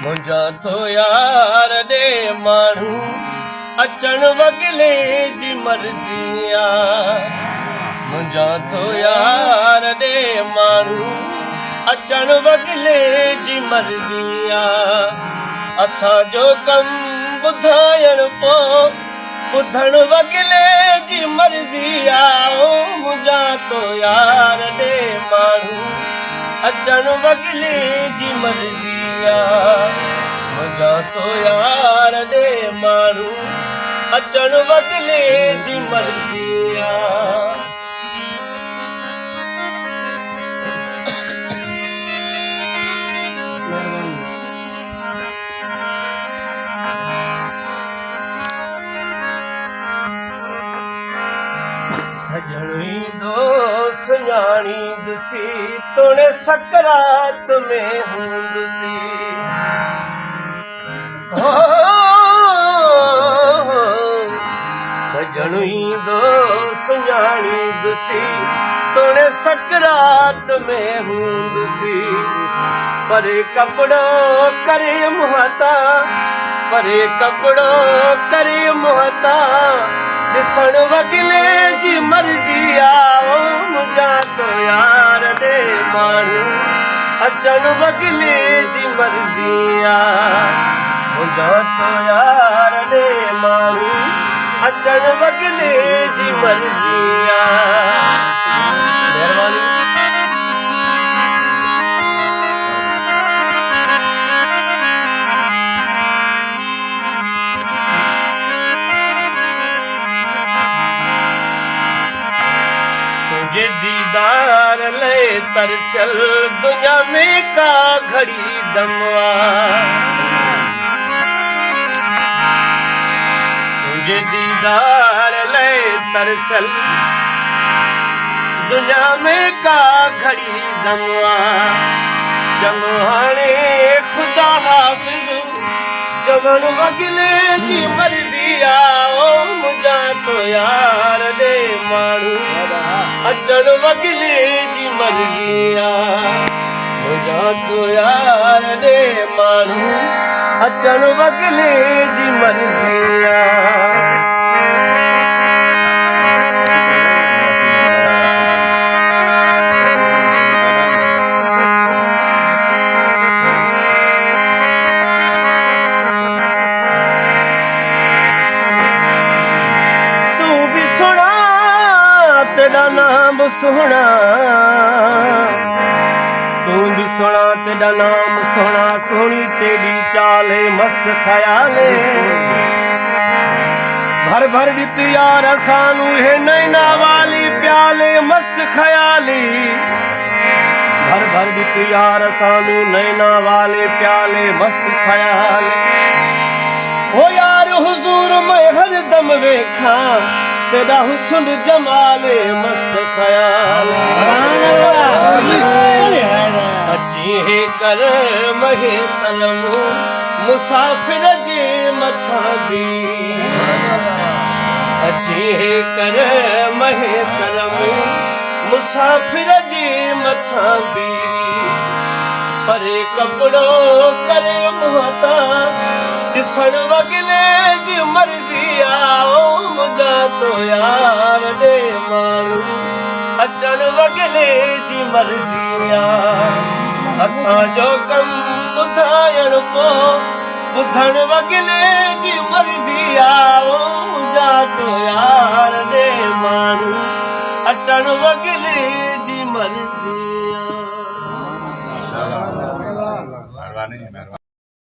मुंहिंजा तो यार ॾे माण्हू अचण वगले जी मर्ज़ी आ। मुंहिंजा तो यार ॾे माण्हू अचण वगले जी मर्ज़ी आ। असांजो कमु ॿुधाइण पोइ ॿुधण वगले जी मर्ज़ी आ। मुंहिंजा तो यार ॾे माण्हू अचण वगले जी मर्ज़ी आ। मुंहिंजा तो यार ॾे माण्हू अचण वगले जी मर्ज़ी आ। सजण ईंदो सुञाणींदुसी तोड़े सकरात में हूंदुसी। सजण ईंदो सुञाणींदुसी तोड़े सकरात में हूंदुसी। परे कपिड़ो करे मुहता परे कपिड़ो करे मुहता ॾिसण वगले जी मर्ज़ी आ। मुंहिंजा तो यार ॾे माण्हू अचण वगले जी मर्ज़ी आ। मुंहिंजा तो यार ॾे माण्हू अचण वगले जी मर्ज़ी आ। महिरबानी। तुझे दीदार ले तरसल दुनिया में का घड़ी दमवा। तुझे दीदार ले तरसल दुनिया में का घड़ी दमवा। चमहाने खुदा हाफिज़ चवण वगले जी मर्ज़ी आ। मुंहिंजा तो यार ॾे माण्हू अचण वगले जी मर्ज़ी आ। मुंहिंजा तो यार ॾे माण्हू अचण वगले जी मर्ज़ी आ। तेरा नाम सोना तू भी सोना तेरा नाम सोना सोनी तेरी चाले मस्त ख्याले। भर भर ॾित यार सानू है नैना वाली प्याले मस्त ख्याली। भर भर ॾित यार सानू नैना वाले प्याले मस्त ख्याले। हो यार हुजूर मैं हर दम वेखा तेरा हुस्न जमाले मस्त ख्याल। अची है कर महे सनम मुसाफिर जे मथा भी। अची है कर महे सनम मुसाफिर जे मथा भी। परे कपिड़ो करे मुहता ॾिसण वगले जी मर्ज़ी आ। मुंहिंजा तो यार ॾे माण्हू अचण वगले जी मर्ज़ी आ। असांजो कमु ॿुधाइण पोइ ॿुधण वगले जी मर्ज़ी आ। मुंहिंजा तो यार ॾे माण्हू अचण वगले जी मर्ज़ी आ।